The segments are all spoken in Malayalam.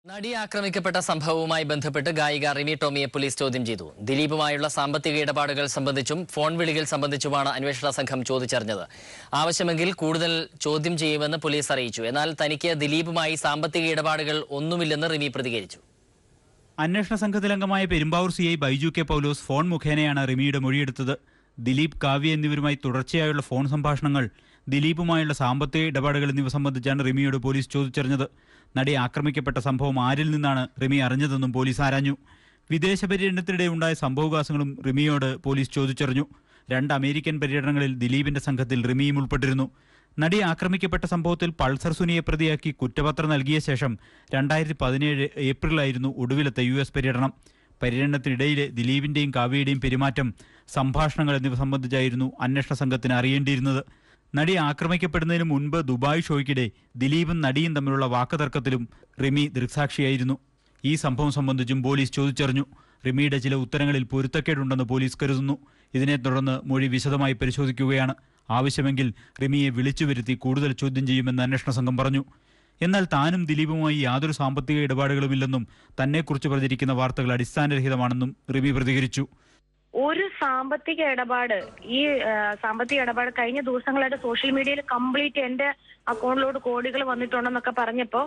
നടി ആക്രമിക്കപ്പെട്ട സംഭവവുമായി ബന്ധപ്പെട്ട് ഗായിക റിമി ടോമിയെ പോലീസ് ചോദ്യം ചെയ്തു. ദിലീപുമായുള്ള സാമ്പത്തിക ഇടപാടുകൾ സംബന്ധിച്ചും ഫോൺ വിളികൾ സംബന്ധിച്ചുമാണ് അന്വേഷണ സംഘം ചോദിച്ചറിഞ്ഞത്. ആവശ്യമെങ്കിൽ കൂടുതൽ ചോദ്യം ചെയ്യുമെന്ന് പോലീസ് അറിയിച്ചു. എന്നാൽ തനിക്ക് ദിലീപുമായി സാമ്പത്തിക ഇടപാടുകൾ ഒന്നുമില്ലെന്ന് റിമി പ്രതികരിച്ചു. അന്വേഷണ സംഘത്തിലംഗമായ പെരുമ്പാവൂർ സിഐ ബൈജു കെ പൗലോസ് ഫോൺ മുഖേനയാണ് റിമിയുടെ മൊഴിയെടുത്തത്. ദിലീപ്, കാവ്യ എന്നിവരുമായി തുടർച്ചയായുള്ള ഫോൺ സംഭാഷണങ്ങൾ, ദിലീപുമായുള്ള സാമ്പത്തിക ഇടപാടുകൾ എന്നിവ സംബന്ധിച്ചാണ് റിമിയോട് പോലീസ് ചോദിച്ചറിഞ്ഞത്. നടി ആക്രമിക്കപ്പെട്ട സംഭവം ആരിൽ നിന്നാണ് റിമി അറിഞ്ഞതെന്നും പോലീസ് ആരാഞ്ഞു. വിദേശ പര്യടനത്തിനിടെ ഉണ്ടായ സംഭവവികാസങ്ങളും റിമിയോട് പോലീസ് ചോദിച്ചറിഞ്ഞു. 2 അമേരിക്കൻ പര്യടനങ്ങളിൽ ദിലീപിന്റെ സംഘത്തിൽ റിമിയും ഉൾപ്പെട്ടിരുന്നു. നടി ആക്രമിക്കപ്പെട്ട സംഭവത്തിൽ പൾസർ സുനിയെ പ്രതിയാക്കി കുറ്റപത്രം നൽകിയ ശേഷം 2017 ഏപ്രിലായിരുന്നു ഒടുവിലത്തെ US പര്യടനം. പര്യടനത്തിനിടയിലെ ദിലീപിന്റെയും കാവ്യയുടെയും പെരുമാറ്റം, സംഭാഷണങ്ങൾ എന്നിവ സംബന്ധിച്ചായിരുന്നു അന്വേഷണ സംഘത്തിന് അറിയേണ്ടിയിരുന്നത്. നടി ആക്രമിക്കപ്പെടുന്നതിന് മുൻപ് ദുബായ് ഷോയ്ക്കിടെ ദിലീപും നടിയും തമ്മിലുള്ള വാക്കുതർക്കത്തിലും റിമി ദൃക്സാക്ഷിയായിരുന്നു. ഈ സംഭവം സംബന്ധിച്ചും പോലീസ് ചോദിച്ചറിഞ്ഞു. റിമിയുടെ ചില ഉത്തരങ്ങളിൽ പൊരുത്തക്കേടുണ്ടെന്ന് പോലീസ് കരുതുന്നു. ഇതിനെ തുടർന്ന് മൊഴി വിശദമായി പരിശോധിക്കുകയാണ്. ആവശ്യമെങ്കിൽ റിമിയെ വിളിച്ചു വരുത്തി കൂടുതൽ ചോദ്യം ചെയ്യുമെന്ന് അന്വേഷണ സംഘം പറഞ്ഞു. എന്നാൽ താനും ദിലീപുമായി യാതൊരു സാമ്പത്തിക ഇടപാടുകളുമില്ലെന്നും തന്നെക്കുറിച്ച് പ്രചരിക്കുന്ന വാർത്തകൾ അടിസ്ഥാനരഹിതമാണെന്നും റിമി പ്രതികരിച്ചു. ഒരു സാമ്പത്തിക ഇടപാട് കഴിഞ്ഞ ദിവസങ്ങളായിട്ട് സോഷ്യൽ മീഡിയയിൽ കംപ്ലീറ്റ് എന്റെ അക്കൗണ്ടിലോട്ട് കോടികൾ വന്നിട്ടുണ്ടെന്നൊക്കെ പറഞ്ഞപ്പോ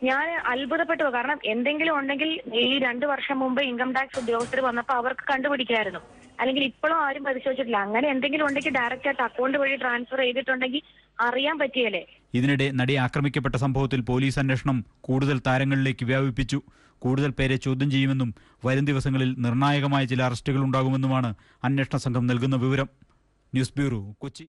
ഞാൻ അത്ഭുതപ്പെട്ടു. കാരണം എന്തെങ്കിലും ഉണ്ടെങ്കിൽ ഈ 2 വർഷം മുമ്പ് ഇൻകം ടാക്സ് ഉദ്യോഗസ്ഥർ വന്നപ്പോ അവർക്ക് കണ്ടുപിടിക്കായിരുന്നു. അല്ലെങ്കിൽ ഇപ്പോഴും ആരും പരിശോധിച്ചിട്ടില്ല. അങ്ങനെ എന്തെങ്കിലും ഉണ്ടെങ്കിൽ ഡയറക്റ്റ് ആയിട്ട് അക്കൗണ്ട് വഴി ട്രാൻസ്ഫർ ചെയ്തിട്ടുണ്ടെങ്കിൽ അറിയാൻ പറ്റിയല്ലേ. ഇതിനിടെ നടി ആക്രമിക്കപ്പെട്ട സംഭവത്തിൽ പോലീസ് അന്വേഷണം കൂടുതൽ താരങ്ങളിലേക്ക് വ്യാപിപ്പിച്ചു. കൂടുതൽ പേരെ ചോദ്യം ചെയ്യുമെന്നും വരും ദിവസങ്ങളിൽ നിർണായകമായ ചില അറസ്റ്റുകൾ ഉണ്ടാകുമെന്നുമാണ് അന്വേഷണ സംഘം നൽകുന്ന വിവരം. News bureau, Kochi.